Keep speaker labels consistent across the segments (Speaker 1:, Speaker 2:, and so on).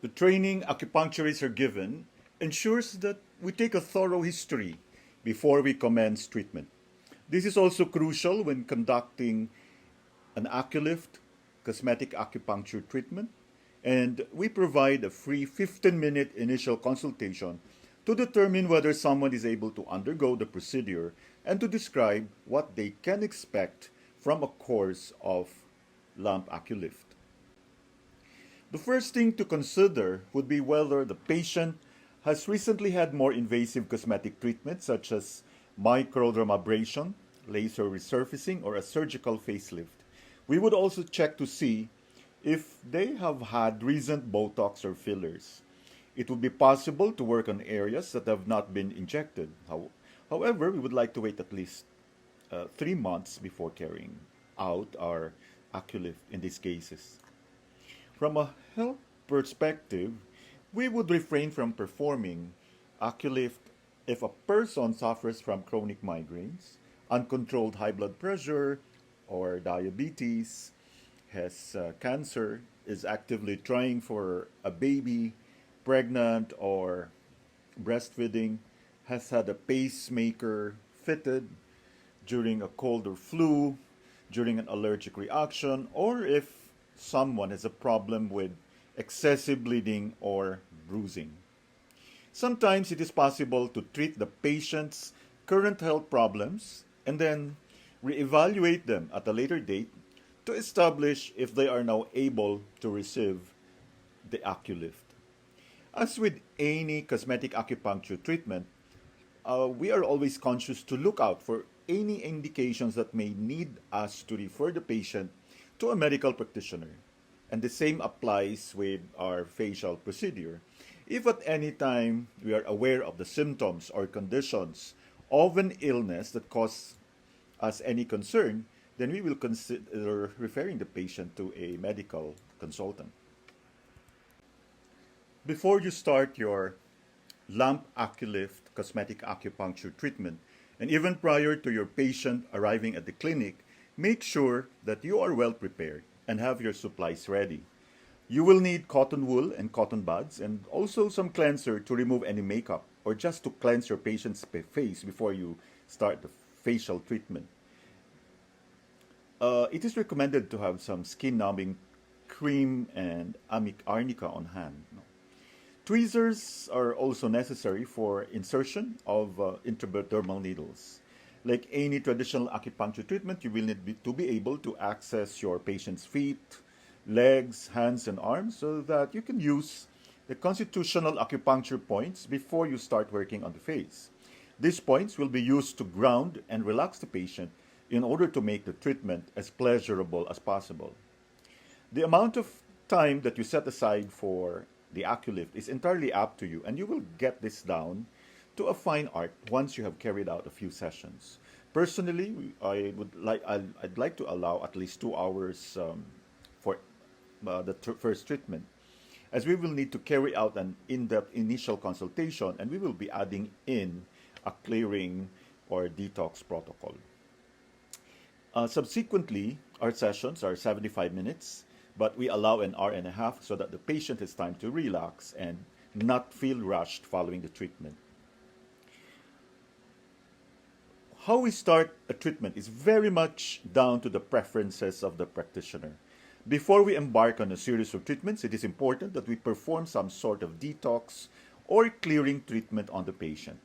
Speaker 1: The training acupuncturists are given ensures that we take a thorough history before we commence treatment. This is also crucial when conducting an ACULIFT cosmetic acupuncture treatment, and we provide a free 15-minute initial consultation to determine whether someone is able to undergo the procedure and to describe what they can expect from a course of lamp ACULIFT. The first thing to consider would be whether the patient has recently had more invasive cosmetic treatments such as microdermabrasion, laser resurfacing, or a surgical facelift. We would also check to see if they have had recent Botox or fillers. It would be possible to work on areas that have not been injected. However, we would like to wait at least 3 months before carrying out our ACULIFT in these cases. From a health perspective, we would refrain from performing ACULIFT if a person suffers from chronic migraines, uncontrolled high blood pressure, or diabetes, has cancer, is actively trying for a baby, pregnant or breastfeeding, has had a pacemaker fitted during a cold or flu, during an allergic reaction, or if someone has a problem with excessive bleeding or bruising. Sometimes it is possible to treat the patient's current health problems and then reevaluate them at a later date to establish if they are now able to receive the ACULIFT. As with any cosmetic acupuncture treatment, we are always conscious to look out for any indications that may need us to refer the patient to a medical practitioner. And the same applies with our facial procedure. If at any time we are aware of the symptoms or conditions of an illness that cause us any concern, then we will consider referring the patient to a medical consultant. Before you start your lamp ACULIFT cosmetic acupuncture treatment, and even prior to your patient arriving at the clinic, make sure that you are well prepared and have your supplies ready. You will need cotton wool and cotton buds and also some cleanser to remove any makeup or just to cleanse your patient's face before you start the facial treatment. It is recommended to have some skin numbing cream and arnica on hand. Tweezers are also necessary for insertion of intradermal needles. Like any traditional acupuncture treatment, you will need to be able to access your patient's feet, legs, hands, and arms so that you can use the constitutional acupuncture points before you start working on the face. These points will be used to ground and relax the patient in order to make the treatment as pleasurable as possible. The amount of time that you set aside for the ACULIFT is entirely up to you, and you will get this down to a fine art once you have carried out a few sessions. Personally, I'd like to allow at least 2 hours for the first treatment, as we will need to carry out an in-depth initial consultation, and we will be adding in a clearing or detox protocol. Subsequently, our sessions are 75 minutes, but we allow an hour and a half so that the patient has time to relax and not feel rushed following the treatment. How we start a treatment is very much down to the preferences of the practitioner. Before we embark on a series of treatments, it is important that we perform some sort of detox or clearing treatment on the patient.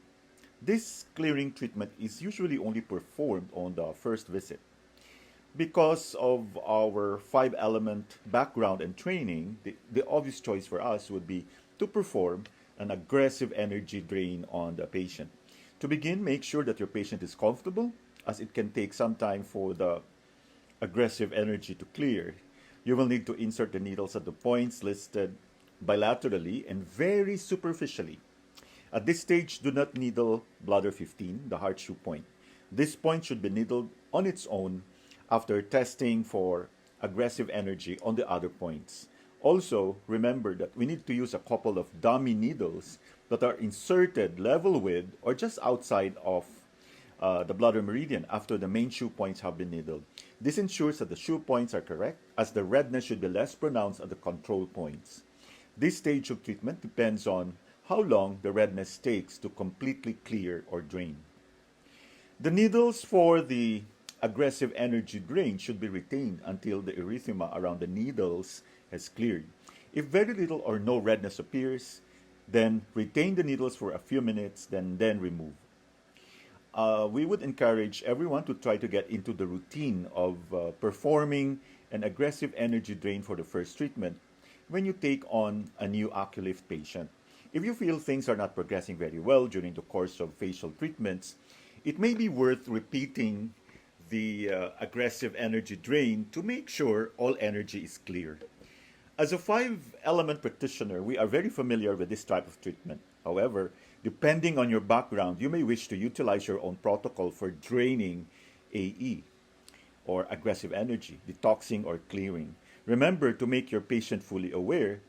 Speaker 1: This clearing treatment is usually only performed on the first visit. Because of our 5-element background and training, the obvious choice for us would be to perform an aggressive energy drain on the patient. To begin, make sure that your patient is comfortable, as it can take some time for the aggressive energy to clear. You will need to insert the needles at the points listed bilaterally and very superficially. At this stage, do not needle bladder 15, the heart shoe point. This point should be needled on its own after testing for aggressive energy on the other points. Also, remember that we need to use a couple of dummy needles that are inserted level with or just outside of the bladder meridian after the main shoe points have been needled. This ensures that the shoe points are correct, as the redness should be less pronounced at the control points. This stage of treatment depends on how long the redness takes to completely clear or drain. The needles for the aggressive energy drain should be retained until the erythema around the needles has cleared. If very little or no redness appears, then retain the needles for a few minutes, then remove. We would encourage everyone to try to get into the routine of performing an aggressive energy drain for the first treatment when you take on a new ACULIFT patient. If you feel things are not progressing very well during the course of facial treatments, it may be worth repeating the aggressive energy drain to make sure all energy is clear. As a 5-element practitioner, we are very familiar with this type of treatment. However, depending on your background, you may wish to utilize your own protocol for draining AE, or aggressive energy, detoxing or clearing. Remember to make your patient fully aware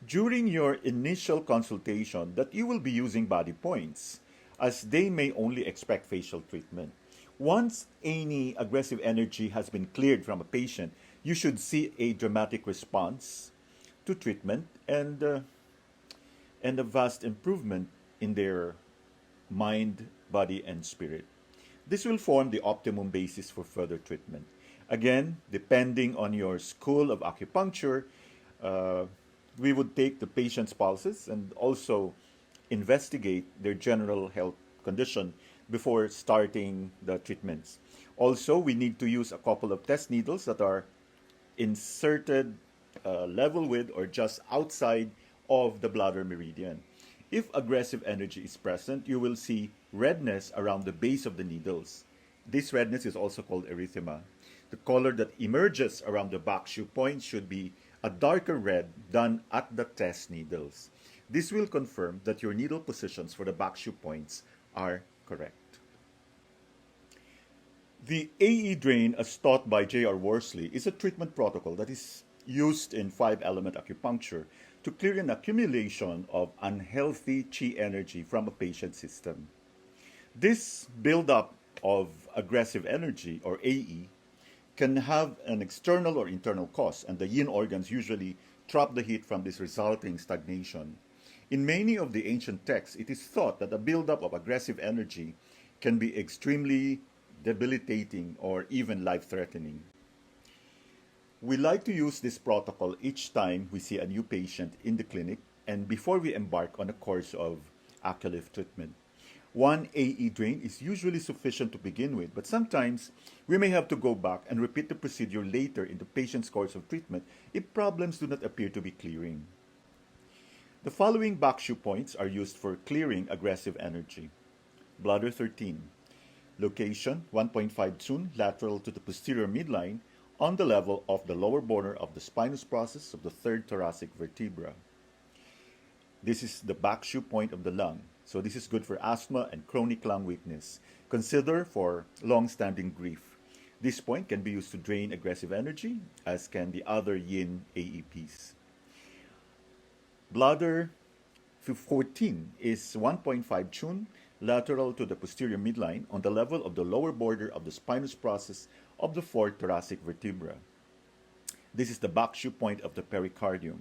Speaker 1: during your initial consultation that you will be using body points, as they may only expect facial treatment. Once any aggressive energy has been cleared from a patient, you should see a dramatic response to treatment and a vast improvement in their mind, body, and spirit. This will form the optimum basis for further treatment. Again, depending on your school of acupuncture, we would take the patient's pulses and also investigate their general health condition before starting the treatments. Also, we need to use a couple of test needles that are inserted level with or just outside of the bladder meridian. If aggressive energy is present, you will see redness around the base of the needles. This redness is also called erythema. The color that emerges around the back shoe point should be a darker red than at the test needles. This will confirm that your needle positions for the back shoe points are correct. The AE drain, as taught by J.R. Worsley, is a treatment protocol that is used in 5-element acupuncture to clear an accumulation of unhealthy chi energy from a patient's system. This buildup of aggressive energy, or AE, can have an external or internal cause, and the yin organs usually trap the heat from this resulting stagnation. In many of the ancient texts, it is thought that a buildup of aggressive energy can be extremely debilitating or even life-threatening. We like to use this protocol each time we see a new patient in the clinic and before we embark on a course of ACULIFT treatment. One AE drain is usually sufficient to begin with, but sometimes we may have to go back and repeat the procedure later in the patient's course of treatment if problems do not appear to be clearing. The following back shoe points are used for clearing aggressive energy. Bladder 13. Location 1.5 Tsun lateral to the posterior midline on the level of the lower border of the spinous process of the third thoracic vertebra. This is the back shoe point of the lung. So this is good for asthma and chronic lung weakness. Consider for long-standing grief. This point can be used to drain aggressive energy, as can the other yin AEPs. Bladder 14 is 1.5 Tsun lateral to the posterior midline on the level of the lower border of the spinous process of the fourth thoracic vertebra. This is the back shoe point of the pericardium.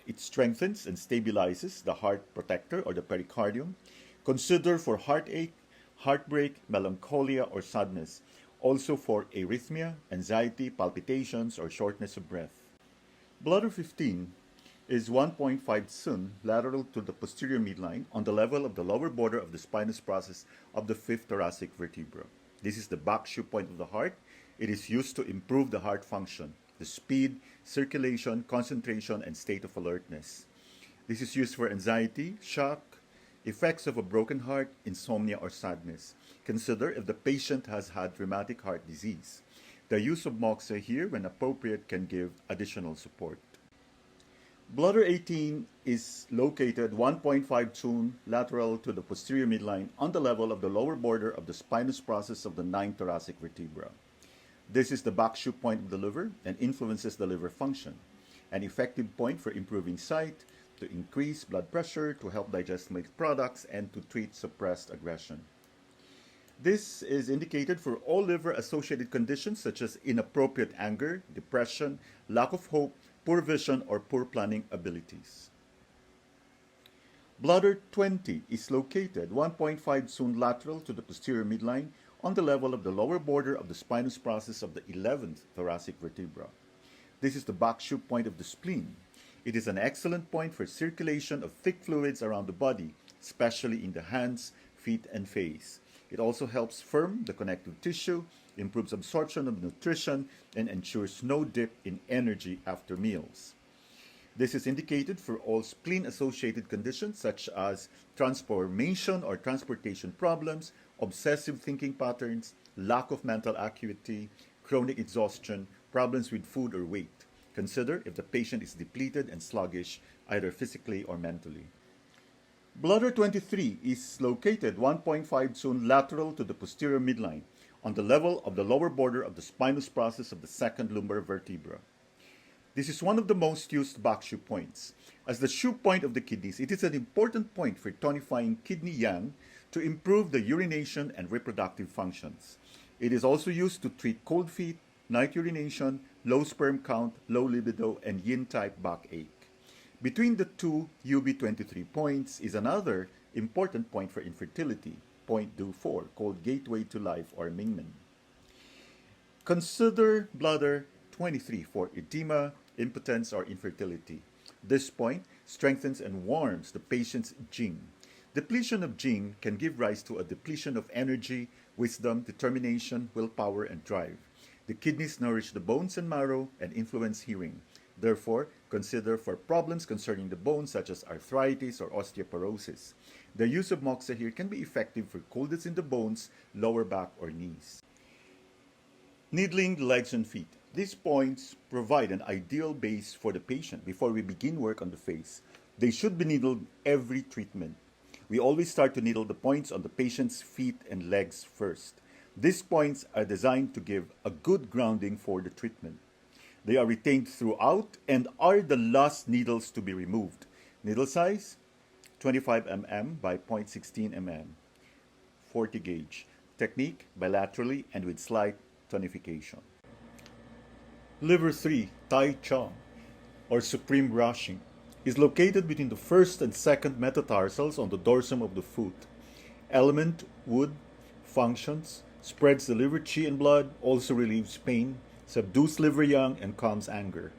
Speaker 1: It strengthens and stabilizes the heart protector or the pericardium. Consider for heartache, heartbreak, melancholia, or sadness. Also for arrhythmia, anxiety, palpitations, or shortness of breath. Bladder 15 is 1.5 Tsun lateral to the posterior midline on the level of the lower border of the spinous process of the fifth thoracic vertebra. This is the back shoe point of the heart. It is used to improve the heart function, the speed, circulation, concentration, and state of alertness. This is used for anxiety, shock, effects of a broken heart, insomnia, or sadness. Consider if the patient has had rheumatic heart disease. The use of moxa here, when appropriate, can give additional support. Bladder 18 is located 1.5 Tsun lateral to the posterior midline on the level of the lower border of the spinous process of the ninth thoracic vertebra. This is the back shoe point of the liver and influences the liver function. An effective point for improving sight, to increase blood pressure, to help digest milk products, and to treat suppressed aggression. This is indicated for all liver-associated conditions such as inappropriate anger, depression, lack of hope, poor vision, or poor planning abilities. Bladder 20 is located 1.5 zone lateral to the posterior midline on the level of the lower border of the spinous process of the 11th thoracic vertebra. This is the back shoot point of the spleen. It is an excellent point for circulation of thick fluids around the body, especially in the hands, feet, and face. It also helps firm the connective tissue, improves absorption of nutrition, and ensures no dip in energy after meals. This is indicated for all spleen-associated conditions such as transformation or transportation problems, obsessive thinking patterns, lack of mental acuity, chronic exhaustion, problems with food or weight. Consider if the patient is depleted and sluggish, either physically or mentally. Bladder 23 is located 1.5 zone lateral to the posterior midline on the level of the lower border of the spinous process of the second lumbar vertebra. This is one of the most used back shoe points. As the shoe point of the kidneys, it is an important point for tonifying kidney yang to improve the urination and reproductive functions. It is also used to treat cold feet, night urination, low sperm count, low libido, and yin-type backache. Between the two UB23 points is another important point for infertility, point Do4, called gateway to life or Mingmen. Consider bladder 23 for edema, impotence, or infertility. This point strengthens and warms the patient's jing. Depletion of jing can give rise to a depletion of energy, wisdom, determination, willpower, and drive. The kidneys nourish the bones and marrow and influence hearing. Therefore, consider for problems concerning the bones such as arthritis or osteoporosis. The use of moxa here can be effective for coldness in the bones, lower back, or knees. Needling the legs and feet. These points provide an ideal base for the patient before we begin work on the face. They should be needled every treatment. We always start to needle the points on the patient's feet and legs first. These points are designed to give a good grounding for the treatment. They are retained throughout and are the last needles to be removed. Needle size, 25 mm by 0.16 mm. 40 gauge. Technique, bilaterally and with slight tonification. Liver 3, Tai Chong, or supreme brushing, is located between the first and second metatarsals on the dorsum of the foot. Element, wood, functions, spreads the liver qi and blood, also relieves pain, subdues liver yang, and calms anger.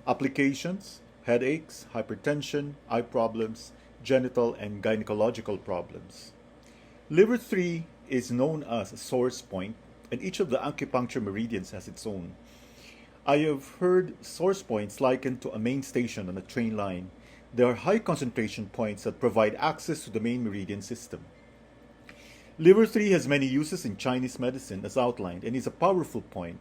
Speaker 1: Applications, headaches, hypertension, eye problems, genital and gynecological problems. Liver 3 is known as a source point, and each of the acupuncture meridians has its own. I have heard source points likened to a main station on a train line. They are high concentration points that provide access to the main meridian system. Liver 3 has many uses in Chinese medicine as outlined and is a powerful point.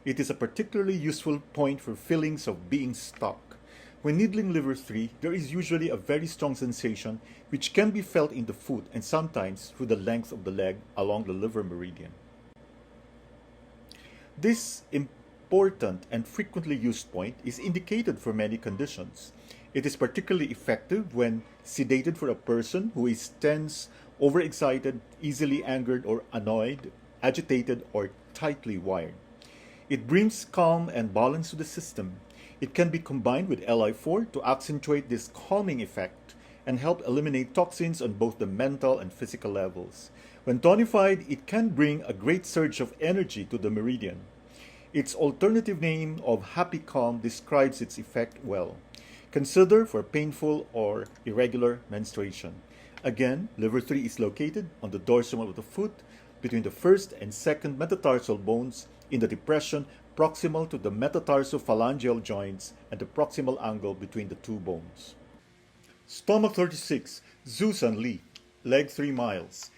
Speaker 1: It is a particularly useful point for feelings of being stuck. When needling liver 3, there is usually a very strong sensation which can be felt in the foot and sometimes through the length of the leg along the liver meridian. This important and frequently used point is indicated for many conditions. It is particularly effective when sedated for a person who is tense, overexcited, easily angered or annoyed, agitated, or tightly wired. It brings calm and balance to the system. It can be combined with Li4 to accentuate this calming effect and help eliminate toxins on both the mental and physical levels. When tonified, it can bring a great surge of energy to the meridian. Its alternative name of happy calm describes its effect well. Consider for painful or irregular menstruation. Again, liver 3 is located on the dorsum of the foot between the first and second metatarsal bones in the depression proximal to the metatarsophalangeal joints and the proximal angle between the two bones. Stomach 36, Zusan Li, leg 3 miles,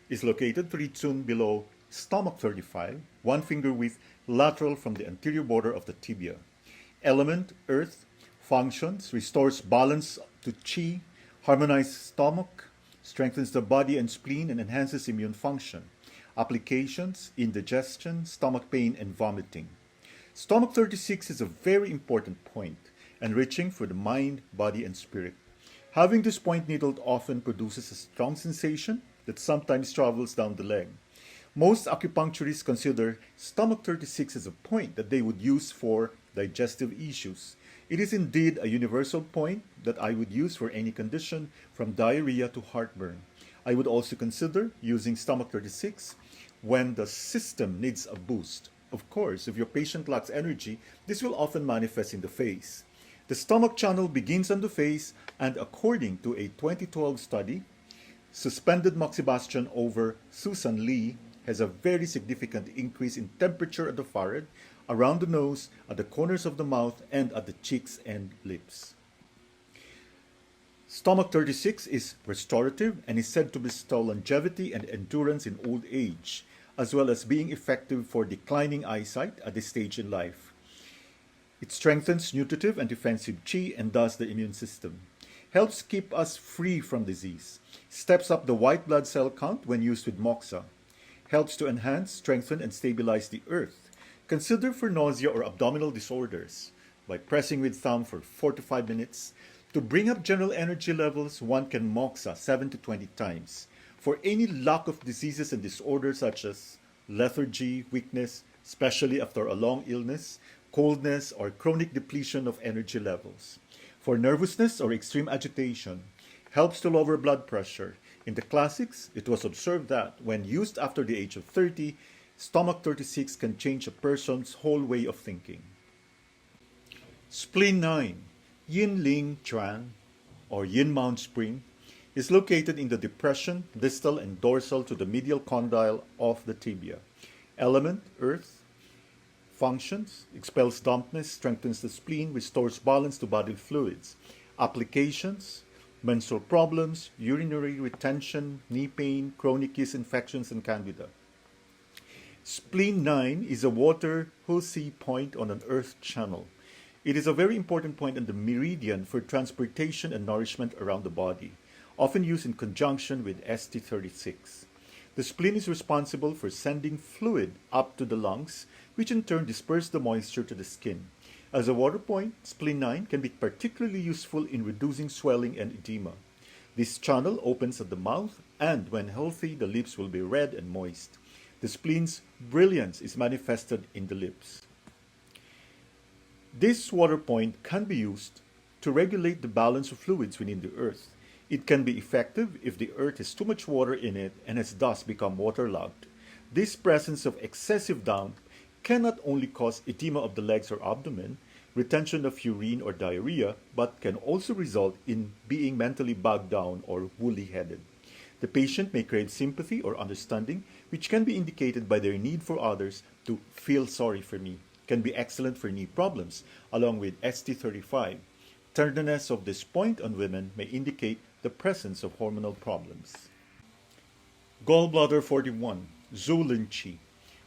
Speaker 1: is located 3 tsun below stomach 35, 1 finger width lateral from the anterior border of the tibia. Element, earth, functions, restores balance to qi, harmonizes stomach, strengthens the body and spleen, and enhances immune function. Applications, indigestion, stomach pain, and vomiting. Stomach 36 is a very important point, enriching for the mind, body, and spirit. Having this point needled often produces a strong sensation that sometimes travels down the leg. Most acupuncturists consider stomach 36 as a point that they would use for digestive issues. It is indeed a universal point that I would use for any condition from diarrhea to heartburn. I would also consider using stomach 36 when the system needs a boost. Of course, if your patient lacks energy, this will often manifest in the face. The stomach channel begins on the face, and according to a 2012 study, suspended moxibustion over Susan Lee has a very significant increase in temperature at the forehead, around the nose, at the corners of the mouth, and at the cheeks and lips. Stomach 36 is restorative and is said to bestow longevity and endurance in old age, as well as being effective for declining eyesight at this stage in life. It strengthens nutritive and defensive chi and thus the immune system. Helps keep us free from disease. Steps up the white blood cell count when used with moxa. Helps to enhance, strengthen, and stabilize the earth. Consider for nausea or abdominal disorders by pressing with thumb for 4 to 5 minutes. To bring up general energy levels, one can moxa 7 to 20 times. For any lack of diseases and disorders such as lethargy, weakness, especially after a long illness, coldness, or chronic depletion of energy levels. For nervousness or extreme agitation, helps to lower blood pressure. In the classics, it was observed that when used after the age of 30, stomach 36 can change a person's whole way of thinking. Spleen 9, Yin Ling Chuan, or Yin Mound Spring, is located in the depression, distal and dorsal to the medial condyle of the tibia. Element, earth. Functions, expels dampness, strengthens the spleen, restores balance to bodily fluids. Applications, menstrual problems, urinary retention, knee pain, chronic yeast infections, and candida. Spleen 9 is a water Husi point on an earth channel. It is a very important point on the meridian for transportation and nourishment around the body, often used in conjunction with ST36. The spleen is responsible for sending fluid up to the lungs, which in turn disperse the moisture to the skin. As a water point, spleen 9 can be particularly useful in reducing swelling and edema. This channel opens at the mouth, and when healthy, the lips will be red and moist. The spleen's brilliance is manifested in the lips. This water point can be used to regulate the balance of fluids within the earth. It can be effective if the earth has too much water in it and has thus become waterlogged. This presence of excessive damp can not only cause edema of the legs or abdomen, retention of urine or diarrhea, but can also result in being mentally bogged down or woolly-headed. The patient may crave sympathy or understanding, which can be indicated by their need for others to feel sorry for me. Can be excellent for knee problems, along with ST35. Tenderness of this point on women may indicate the presence of hormonal problems. Gallbladder 41, Zhu Chi,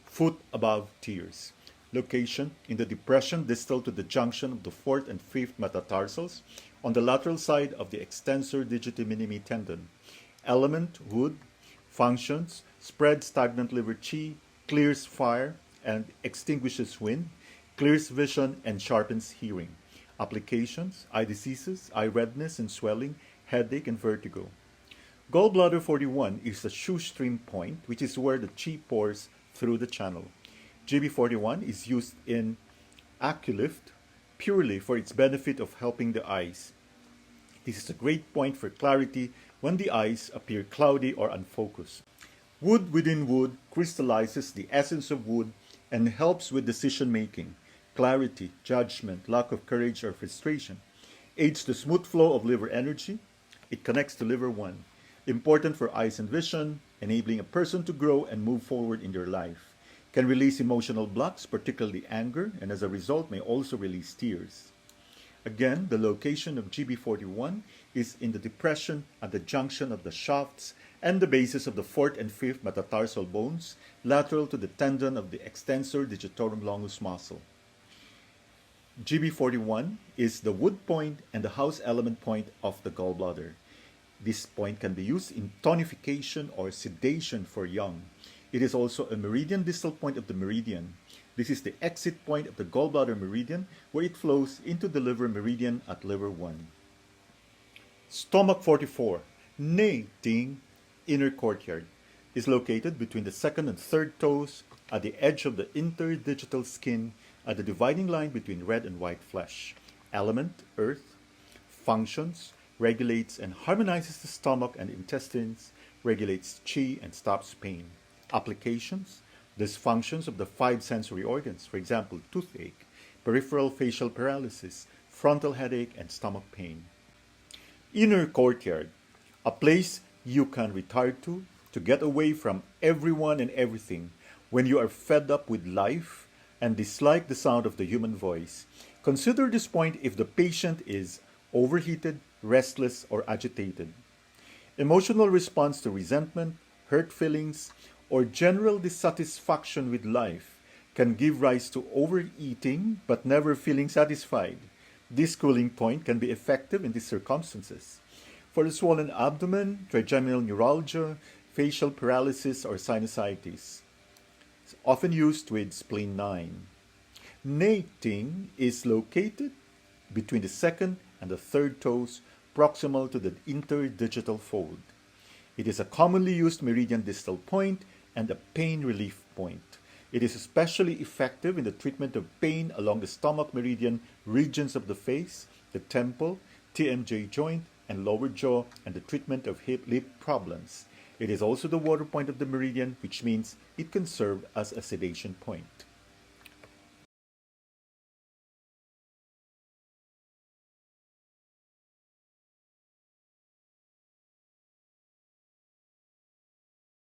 Speaker 1: foot above tears. Location in the depression distal to the junction of the 4th and 5th metatarsals on the lateral side of the extensor digiti minimi tendon. Element, wood. Functions, spreads stagnant liver chi, clears fire and extinguishes wind, clears vision and sharpens hearing. Applications, eye diseases, eye redness and swelling, headache and vertigo. Gallbladder 41 is a shoestring point, which is where the chi pours through the channel. GB41 is used in ACULIFT purely for its benefit of helping the eyes. This is a great point for clarity when the eyes appear cloudy or unfocused. Wood within wood crystallizes the essence of wood and helps with decision making, clarity, judgment, lack of courage or frustration. Aids the smooth flow of liver energy. It connects to liver 1. Important for eyes and vision, enabling a person to grow and move forward in their life. Can release emotional blocks, particularly anger, and as a result may also release tears. Again, the location of GB41 is in the depression at the junction of the shafts and the bases of the 4th and 5th metatarsal bones, lateral to the tendon of the extensor digitorum longus muscle. GB41 is the wood point and the house element point of the gallbladder. This point can be used in tonification or sedation for young. It is also a meridian distal point of the meridian. This is the exit point of the gallbladder meridian where it flows into the liver meridian at liver 1. Stomach 44, Nei Ting, inner courtyard, is located between the 2nd and 3rd toes at the edge of the interdigital skin at the dividing line between red and white flesh. element, earth, functions, regulates and harmonizes the stomach and intestines, regulates qi and stops pain. Applications, dysfunctions of the 5 sensory organs, for example, toothache, peripheral facial paralysis, frontal headache, and stomach pain. Inner courtyard, a place you can retire to get away from everyone and everything when you are fed up with life and dislike the sound of the human voice. Consider this point if the patient is overheated, restless, or agitated. Emotional response to resentment, hurt feelings, or general dissatisfaction with life can give rise to overeating but never feeling satisfied. This cooling point can be effective in these circumstances. For the swollen abdomen, trigeminal neuralgia, facial paralysis, or sinusitis. It's often used with spleen 9. Nating is located between the second and the third toes, proximal to the interdigital fold. It is a commonly used meridian distal point and a pain relief point. It is especially effective in the treatment of pain along the stomach meridian regions of the face, the temple, TMJ joint, and lower jaw, and the treatment of hip-lip problems. It is also the water point of the meridian, which means it can serve as a sedation point.